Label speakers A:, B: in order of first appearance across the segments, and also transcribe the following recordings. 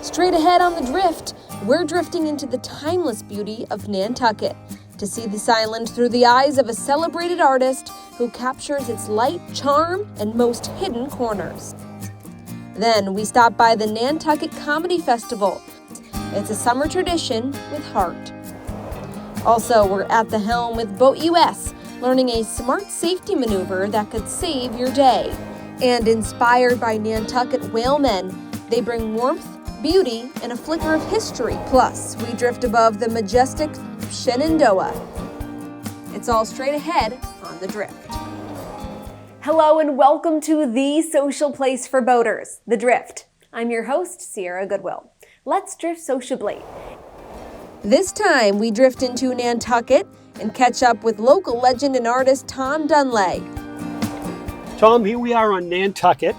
A: Straight ahead on the drift, we're drifting into the timeless beauty of Nantucket to see this island through the eyes of a celebrated artist who captures its light, charm, and most hidden corners. Then we stop by the Nantucket Comedy Festival. It's a summer tradition with heart. Also, we're at the helm with BoatUS, learning a smart safety maneuver that could save your day. And inspired by Nantucket Whalemen, they bring warmth, beauty, and a flicker of history. Plus, we drift above the majestic Shenandoah. It's all straight ahead on the drift.
B: Hello and welcome to the social place for boaters, The Drift. I'm your host, Sierra Goodwill. Let's drift sociably.
A: This time, we drift into Nantucket and catch up with local legend and artist Tom Dunlay.
C: Tom, here we are on Nantucket,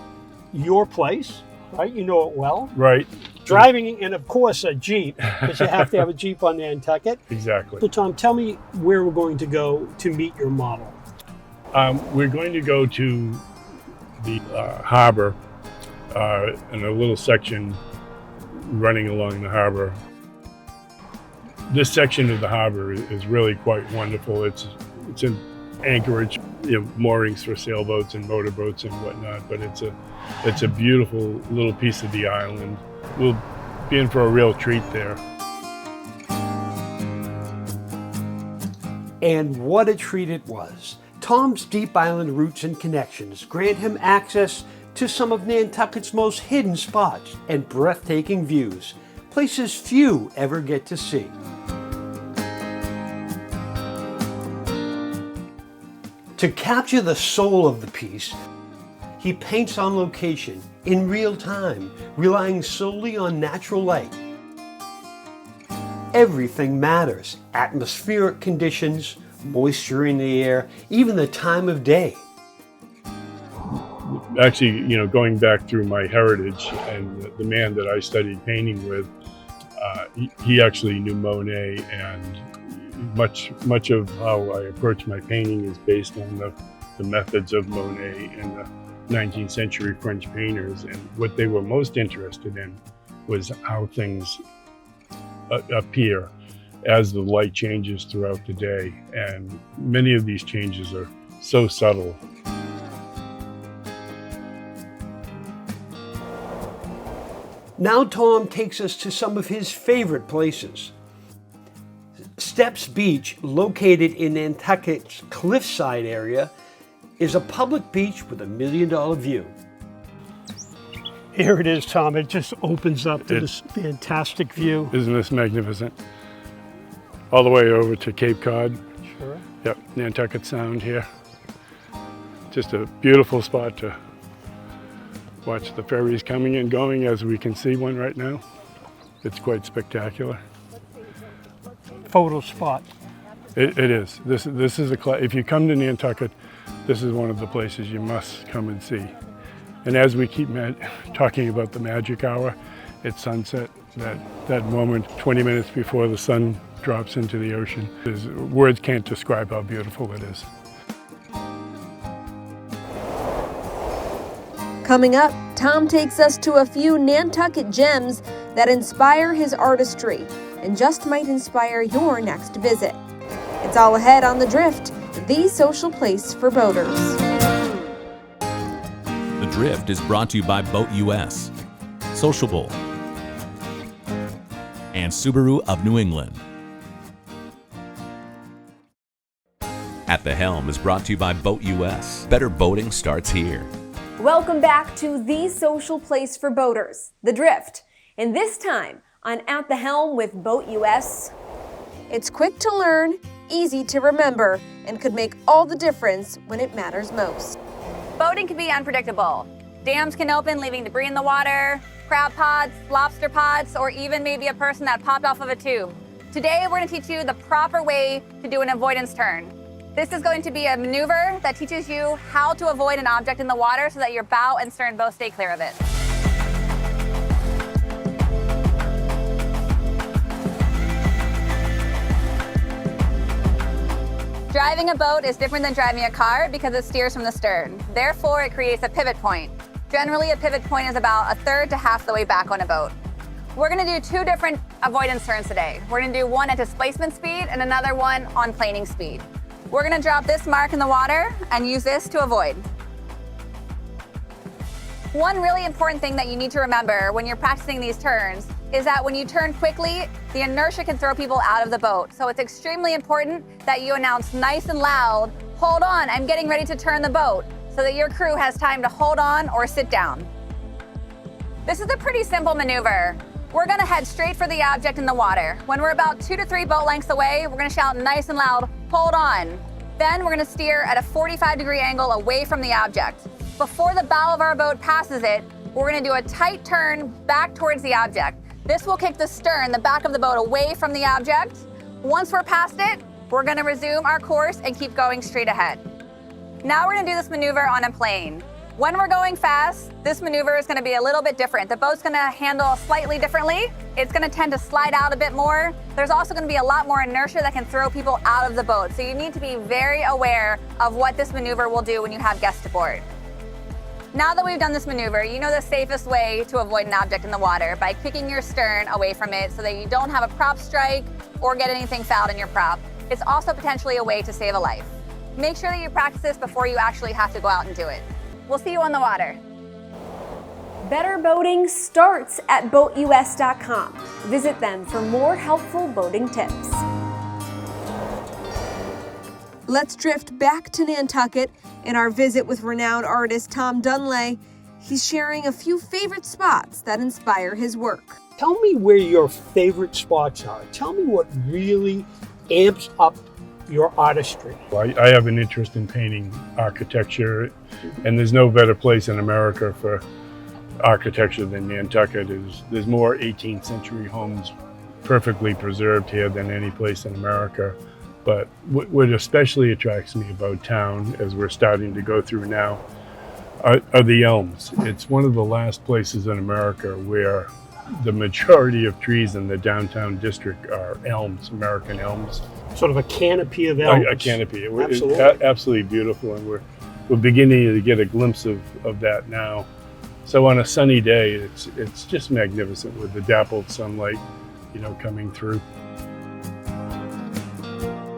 C: your place, right? You know it well.
D: Right.
C: Driving in, of course, a Jeep, because you have to have a Jeep on Nantucket.
D: Exactly.
C: So, Tom, tell me where we're going to go to meet your model.
D: We're going to go to the harbor in a little section running along the harbor. This section of the harbor is really quite wonderful. It's in anchorage, moorings for sailboats and motorboats and whatnot, but it's a beautiful little piece of the island. We'll be in for a real treat there.
E: And what a treat it was. Tom's deep island roots and connections grant him access to some of Nantucket's most hidden spots and breathtaking views, places few ever get to see. To capture the soul of the piece, he paints on location, in real time, relying solely on natural light. Everything matters: atmospheric conditions, moisture in the air, even the time of day.
D: Actually, going back through my heritage, and the man that I studied painting with, he actually knew Monet, and much of how I approach my painting is based on the methods of Monet and the 19th century French painters. And what they were most interested in was how things appear as the light changes throughout the day. And many of these changes are so subtle.
E: Now Tom takes us to some of his favorite places. Steps Beach, located in Nantucket's cliffside area, is a public beach with a $1 million view.
C: Here it is, Tom. It just opens up to this fantastic view.
D: Isn't this magnificent? All the way over to Cape Cod.
C: Sure.
D: Yep, Nantucket Sound here. Just a beautiful spot to watch the ferries coming and going, as we can see one right now. It's quite spectacular.
C: Photo spot.
D: It is. This is if you come to Nantucket, this is one of the places you must come and see. And as we keep talking about the magic hour, it's sunset, that moment 20 minutes before the sun drops into the ocean. Words can't describe how beautiful it is.
A: Coming up, Tom takes us to a few Nantucket gems that inspire his artistry and just might inspire your next visit. It's all ahead on The Drift, the social place for boaters.
F: The Drift is brought to you by BoatUS, Sociably, and Subaru of New England. At the Helm is brought to you by BoatUS. Better boating starts here.
B: Welcome back to the social place for boaters, The Drift. And this time on At the Helm with BoatUS.
A: It's quick to learn, easy to remember, and could make all the difference when it matters most.
G: Boating can be unpredictable. Dams can open, leaving debris in the water, crab pods, lobster pods, or even maybe a person that popped off of a tube. Today, we're going to teach you the proper way to do an avoidance turn. This is going to be a maneuver that teaches you how to avoid an object in the water so that your bow and stern both stay clear of it. Driving a boat is different than driving a car because it steers from the stern. Therefore, it creates a pivot point. Generally, a pivot point is about a third to half the way back on a boat. We're gonna do two different avoidance turns today. We're gonna do one at displacement speed and another one on planing speed. We're gonna drop this mark in the water and use this to avoid. One really important thing that you need to remember when you're practicing these turns is that when you turn quickly, the inertia can throw people out of the boat. So it's extremely important that you announce nice and loud, "Hold on, I'm getting ready to turn the boat," so that your crew has time to hold on or sit down. This is a pretty simple maneuver. We're gonna head straight for the object in the water. When we're about 2 to 3 boat lengths away, we're gonna shout nice and loud, "Hold on." Then we're gonna steer at a 45-degree angle away from the object. Before the bow of our boat passes it, we're gonna do a tight turn back towards the object. This will kick the stern, the back of the boat, away from the object. Once we're past it, we're gonna resume our course and keep going straight ahead. Now we're gonna do this maneuver on a plane. When we're going fast, this maneuver is gonna be a little bit different. The boat's gonna handle slightly differently. It's gonna tend to slide out a bit more. There's also gonna be a lot more inertia that can throw people out of the boat. So you need to be very aware of what this maneuver will do when you have guests aboard. Now that we've done this maneuver, you know the safest way to avoid an object in the water by kicking your stern away from it so that you don't have a prop strike or get anything fouled in your prop. It's also potentially a way to save a life. Make sure that you practice this before you actually have to go out and do it. We'll see you on the water.
B: Better boating starts at BoatUS.com. Visit them for more helpful boating tips.
A: Let's drift back to Nantucket in our visit with renowned artist Tom Dunlay. He's sharing a few favorite spots that inspire his work.
C: Tell me where your favorite spots are. Tell me what really amps up your artistry.
D: I have an interest in painting architecture, and there's no better place in America for architecture than Nantucket. There's more 18th century homes perfectly preserved here than any place in America. But what especially attracts me about town, as we're starting to go through now, are the elms. It's one of the last places in America where the majority of trees in the downtown district are elms, American elms.
C: Sort of a canopy of elms.
D: A canopy.
C: Absolutely.
D: It's absolutely beautiful, and we're beginning to get a glimpse of that now. So on a sunny day, it's just magnificent with the dappled sunlight, coming through.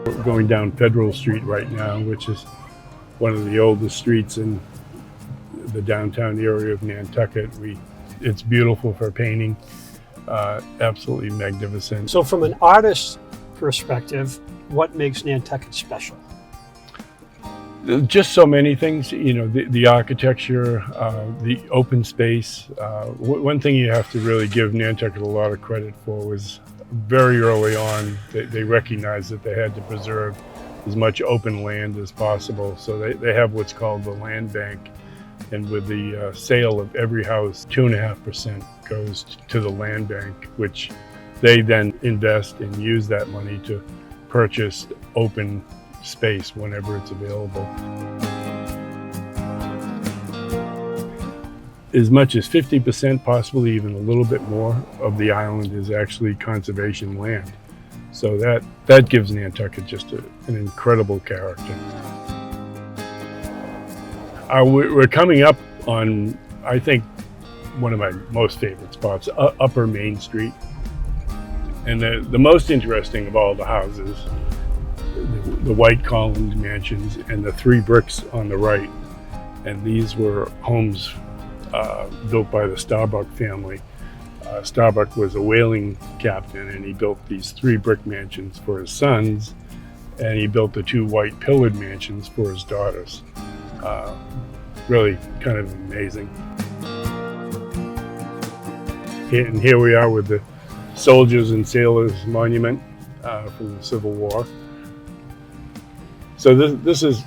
D: We're going down Federal Street right now, which is one of the oldest streets in the downtown area of Nantucket. It's beautiful for painting, absolutely magnificent.
C: So from an artist's perspective, what makes Nantucket special?
D: Just so many things, the architecture, the open space. One thing you have to really give Nantucket a lot of credit for was very early on, they recognized that they had to preserve as much open land as possible. So they have what's called the land bank. And with the sale of every house, 2.5% goes to the land bank, which they then invest and use that money to purchase open space whenever it's available. As much as 50%, possibly even a little bit more, of the island is actually conservation land. So that gives Nantucket just an incredible character. We're coming up on, I think, one of my most favorite spots, Upper Main Street. And the most interesting of all the houses, the white columned mansions and the 3 bricks on the right. And these were homes built by the Starbuck family. Starbuck was a whaling captain, and he built these 3 brick mansions for his sons, and he built the 2 white pillared mansions for his daughters. Really kind of amazing. And here we are with the Soldiers and Sailors Monument from the Civil War. So this is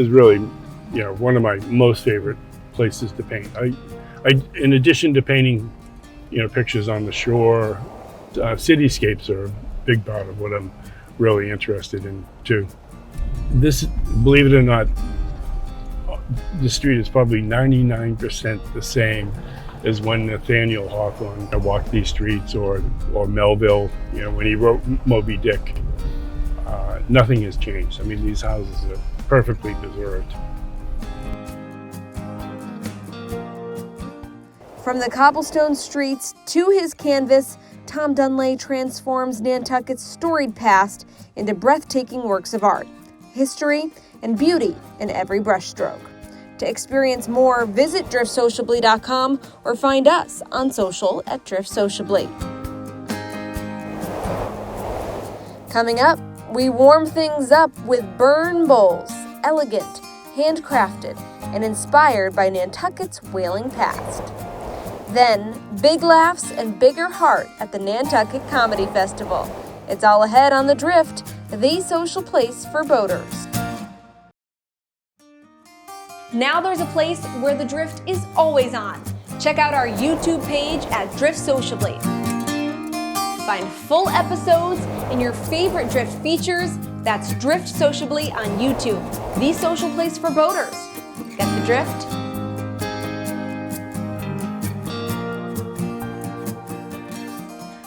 D: really, one of my most favorite places to paint. I in addition to painting, pictures on the shore, cityscapes are a big part of what I'm really interested in too. This, believe it or not, the street is probably 99% the same as when Nathaniel Hawthorne walked these streets, or Melville, when he wrote Moby Dick. Nothing has changed. I mean, these houses are perfectly preserved.
A: From the cobblestone streets to his canvas, Tom Dunlay transforms Nantucket's storied past into breathtaking works of art, history, and beauty in every brushstroke. To experience more, visit driftsociably.com or find us on social at driftsociably. Coming up, we warm things up with burn bowls, elegant, handcrafted, and inspired by Nantucket's whaling past. Then, big laughs and bigger heart at the Nantucket Comedy Festival. It's all ahead on The Drift, the social place for boaters.
B: Now there's a place where the drift is always on. Check out our YouTube page at Drift Sociably. Find full episodes and your favorite drift features. That's Drift Sociably on YouTube, the social place for boaters. Get the drift?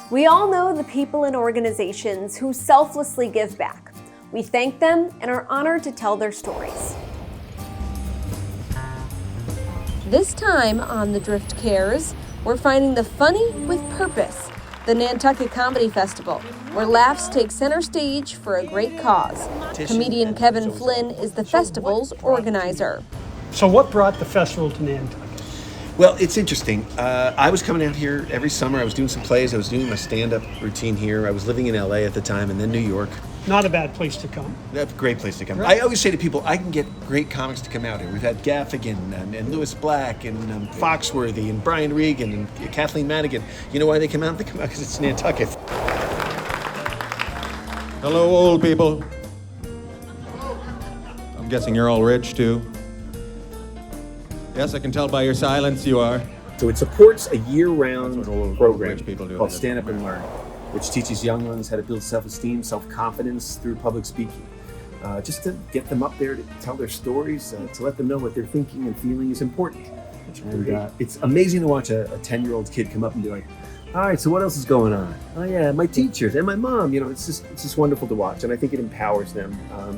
B: We all know the people and organizations who selflessly give back. We thank them and are honored to tell their stories.
A: This time on The Drift Cares, we're finding the funny with purpose, the Nantucket Comedy Festival, where laughs take center stage for a great cause. Comedian Kevin Flynn is the festival's organizer.
C: So what brought the festival to Nantucket?
H: Well, it's interesting. I was coming out here every summer. I was doing some plays. I was doing my stand-up routine here. I was living in LA at the time and then New York.
C: Not a bad place to come.
H: That's a great place to come.
C: Right.
H: I always say to people, I can get great comics to come out here. We've had Gaffigan and Lewis Black and Foxworthy and Brian Regan and Kathleen Madigan. You know why they come out? They come out because it's Nantucket.
I: Hello, old people. I'm guessing you're all rich, too. Yes, I can tell by your silence you are.
H: So it supports a year-round
I: That's what old
H: program
I: rich people do.
H: called Stand Up and Learn, which teaches young ones how to build self-esteem, self-confidence through public speaking. Just to get them up there to tell their stories, to let them know what they're thinking and feeling is important. And it's amazing to watch a 10-year-old kid come up and be like, all right, so what else is going on? Oh yeah, my teachers and my mom, it's just wonderful to watch. And I think it empowers them.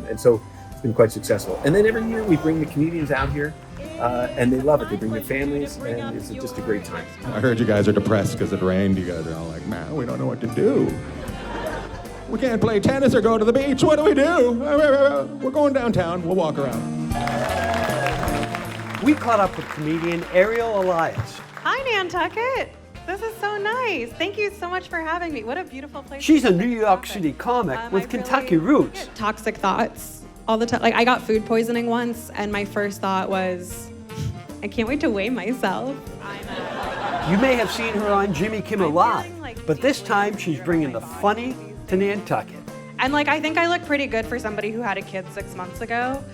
H: And so it's been quite successful. And then every year we bring the comedians out here and they love it. They bring their families and it's just a great time.
I: I heard you guys are depressed because it rained. You guys are all like, man, we don't know what to do. We can't play tennis or go to the beach. What do we do? We're going downtown. We'll walk around.
E: We caught up with comedian Ariel Elias.
J: Hi, Nantucket. This is so nice. Thank you so much for having me. What a beautiful place.
E: She's a New York City comic with Kentucky roots.
J: Toxic thoughts all the time. Like, I got food poisoning once, and my first thought was, I can't wait to weigh myself.
E: You may have seen her on Jimmy Kimmel Live, but this time she's bringing the funny to Nantucket.
J: And I think I look pretty good for somebody who had a kid 6 months ago,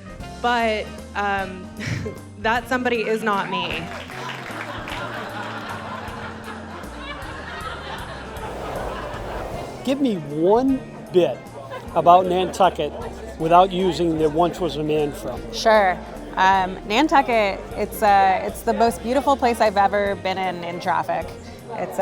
J: but that somebody is not me.
C: Give me one bit about Nantucket without using the once was a man from.
K: Sure. Nantucket, it's the most beautiful place I've ever been in traffic. It's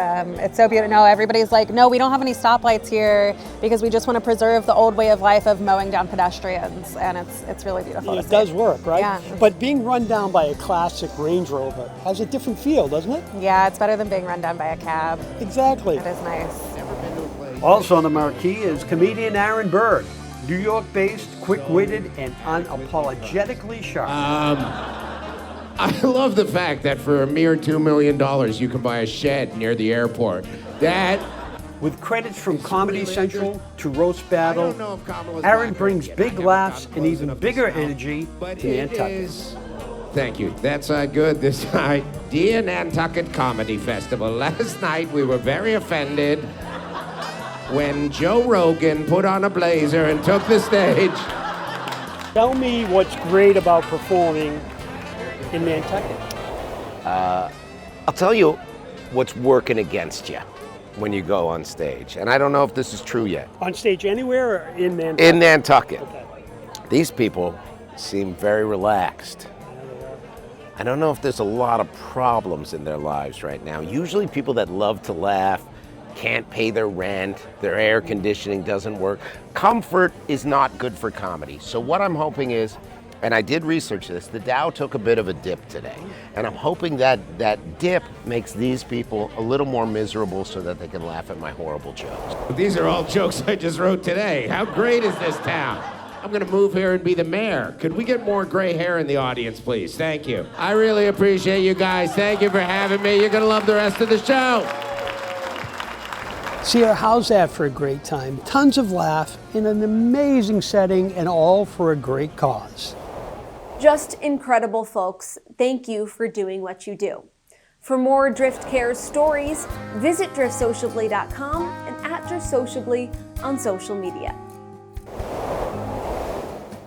K: so beautiful. No, everybody's like, no, we don't have any stoplights here because we just want to preserve the old way of life of mowing down pedestrians, and it's really beautiful.
C: It does work, right?
K: Yeah.
C: But being run down by a classic Range Rover has a different feel, doesn't it?
K: Yeah, it's better than being run down by a cab.
C: Exactly.
K: It is nice.
E: Also on the marquee is comedian Aaron Berg, New York-based, quick-witted, and unapologetically sharp.
L: I love the fact that for a mere $2 million, you can buy a shed near the airport.
E: With credits from Comedy Central to Roast Battle, Aaron brings big laughs and even bigger energy to Nantucket.
L: Thank you. That's good this night. Dear Nantucket Comedy Festival, last night we were very offended when Joe Rogan put on a blazer and took the stage.
C: Tell me what's great about performing in Nantucket.
M: I'll tell you what's working against you when you go on stage. And I don't know if this is true yet.
C: On stage anywhere or in Nantucket?
M: In Nantucket.
C: Okay.
M: These people seem very relaxed. I don't know if there's a lot of problems in their lives right now. Usually people that love to laugh can't pay their rent, their air conditioning doesn't work. Comfort is not good for comedy. So what I'm hoping is and I did research this, the Dow took a bit of a dip today. And I'm hoping that that dip makes these people a little more miserable so that they can laugh at my horrible jokes.
L: These are all jokes I just wrote today. How great is this town? I'm gonna move here and be the mayor. Could we get more gray hair in the audience, please? Thank you. I really appreciate you guys. Thank you for having me. You're gonna love the rest of the show.
E: Sierra, how's that for a great time? Tons of laugh in an amazing setting and all for a great cause.
B: Just incredible, folks. Thank you for doing what you do. For more Drift Cares stories, visit driftsociably.com and at driftsociably on social media.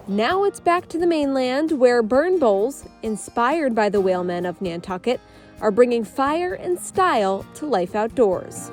B: Now it's back to the mainland, where burn bowls, inspired by the whalemen of Nantucket, are bringing fire and style to life outdoors.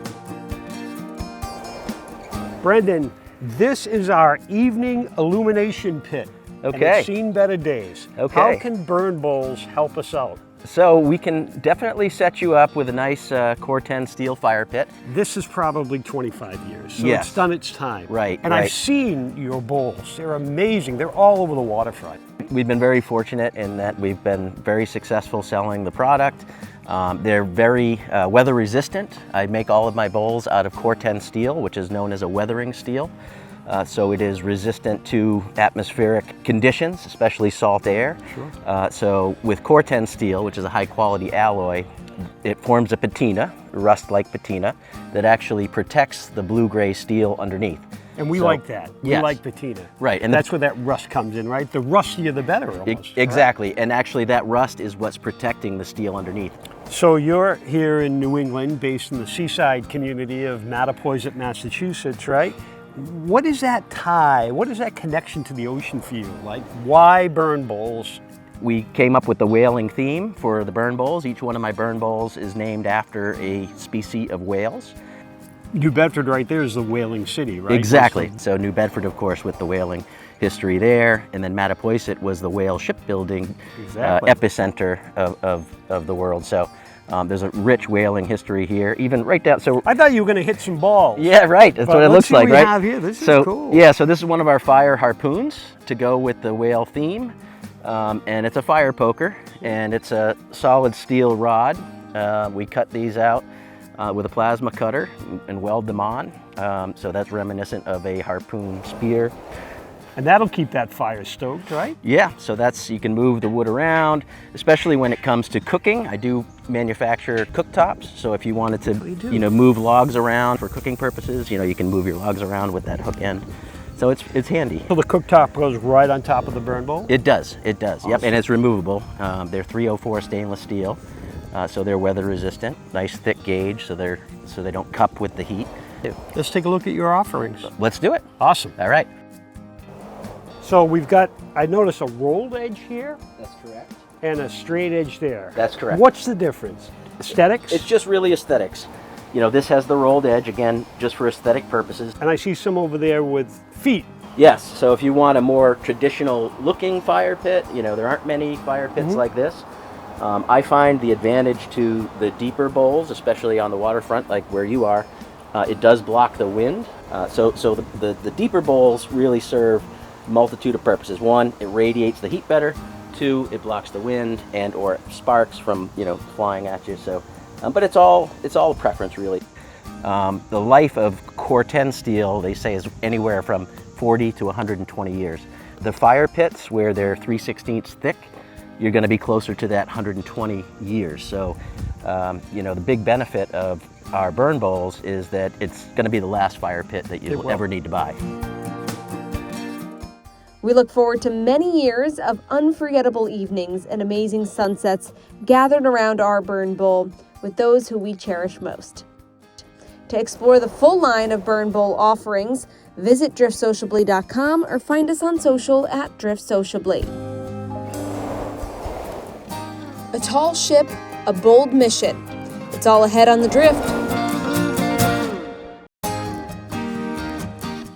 E: Brendan, this is our evening illumination pit.
N: Okay.
E: And it's seen better days.
N: Okay.
E: How can burn bowls help us out?
N: So we can definitely set you up with a nice Core 10 steel fire pit.
E: This is probably 25 years, so
N: Yes.
E: it's done its time.
N: Right,
E: And
N: right.
E: I've seen your bowls. They're amazing. They're all over the waterfront.
N: We've been very fortunate in that we've been very successful selling the product. They're very weather resistant. I make all of my bowls out of Core 10 steel, which is known as a weathering steel. So it is resistant to atmospheric conditions, especially salt air.
E: Sure.
N: So with Core 10 steel, which is a high quality alloy, it forms a patina, rust-like patina, that actually protects the blue-gray steel underneath.
E: And we
N: So-
E: like that. We
N: Yes.
E: like patina.
N: Right. And
E: that's where that rust comes in, right? The rustier the better, almost.
N: Exactly. And actually that rust is what's protecting the steel underneath.
E: So you're here in New England, based in the seaside community of Mattapoisett, Massachusetts, right? What is that tie? What is that connection to the ocean for you? Like, why burn bowls?
N: We came up with the whaling theme for the burn bowls. Each one of my burn bowls is named after a species of whales.
E: New Bedford right there is the whaling city, right?
N: Exactly. So New Bedford, of course, with the whaling history there, and then Mattapoisett was the whale shipbuilding epicenter of the world. So there's a rich whaling history here, even right down. So
E: I thought you were going to hit some balls.
N: Yeah, right. That's what it looks like, right?
E: Let's see what we have here. This is cool.
N: Yeah, so this is one of our fire harpoons to go with the whale theme, and it's a fire poker, and it's a solid steel rod. We cut these out with a plasma cutter and weld them on. So that's reminiscent of a harpoon spear.
E: And that'll keep that fire stoked, right?
N: Yeah, so that's, you can move the wood around, especially when it comes to cooking. I do manufacture cooktops, so if you wanted to, move logs around for cooking purposes, you can move your logs around with that hook end. So it's handy.
E: So the cooktop goes right on top of the burn bowl?
N: It does,
E: Awesome.
N: Yep, and it's removable. They're 304 stainless steel, so they're weather resistant. Nice thick gauge, so they don't cup with the heat.
E: Let's take a look at your offerings.
N: Let's do it.
E: Awesome.
N: All right.
E: So we've got, I notice a rolled edge here.
N: That's correct.
E: And a straight edge there.
N: That's correct.
E: What's the difference? Aesthetics?
N: It's just really aesthetics. This has the rolled edge, again, just for aesthetic purposes.
E: And I see some over there with feet.
N: Yes, so if you want a more traditional looking fire pit, there aren't many fire pits like this. I find the advantage to the deeper bowls, especially on the waterfront, like where you are, it does block the wind. So the deeper bowls really serve a multitude of purposes. One, it radiates the heat better. Two, it blocks the wind and or sparks from flying at you. So, but it's all a preference really. The life of Core 10 steel, they say, is anywhere from 40 to 120 years. The fire pits, where they're 3/16 thick, you're going to be closer to that 120 years. So, the big benefit of our burn bowls is that it's going to be the last fire pit that you'll ever need to buy.
A: We look forward to many years of unforgettable evenings and amazing sunsets gathered around our burn bowl with those who we cherish most. To explore the full line of burn bowl offerings, visit driftsociably.com or find us on social at driftsociably. A tall ship, a bold mission. It's all ahead on the Drift.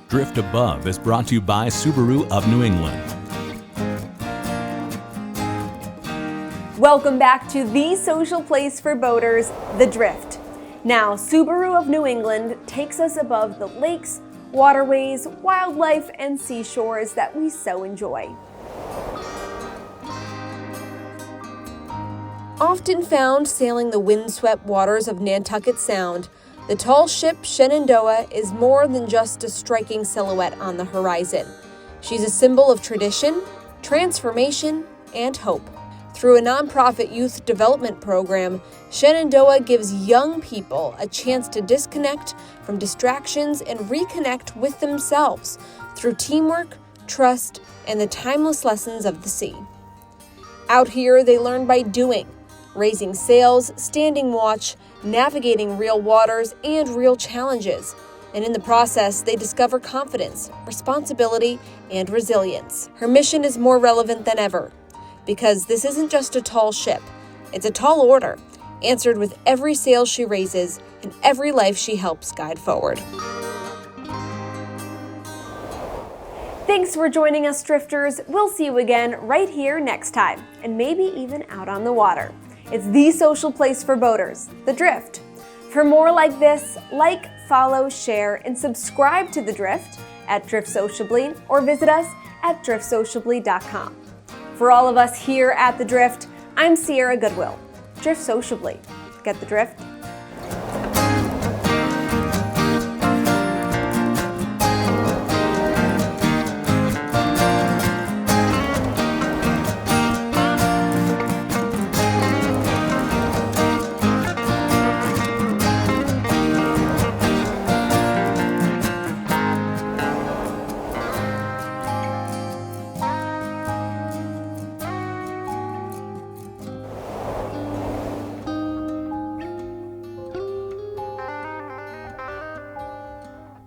F: Drift Above is brought to you by Subaru of New England.
B: Welcome back to the social place for boaters, the Drift. Now, Subaru of New England takes us above the lakes, waterways, wildlife, and seashores that we so enjoy.
A: Often found sailing the windswept waters of Nantucket Sound, the Tall Ship Shenandoah is more than just a striking silhouette on the horizon. She's a symbol of tradition, transformation, and hope. Through a nonprofit youth development program, Shenandoah gives young people a chance to disconnect from distractions and reconnect with themselves through teamwork, trust, and the timeless lessons of the sea. Out here, they learn by doing, raising sails, standing watch, navigating real waters and real challenges. And in the process, they discover confidence, responsibility, and resilience. Her mission is more relevant than ever, because this isn't just a tall ship, it's a tall order, answered with every sail she raises and every life she helps guide forward.
B: Thanks for joining us, Drifters. We'll see you again right here next time, and maybe even out on the water. It's the social place for boaters, The Drift. For more like this, like, follow, share, and subscribe to The Drift at Drift Sociably, or visit us at driftsociably.com. For all of us here at The Drift, I'm Sierra Goodwill. Drift Sociably. Get the drift?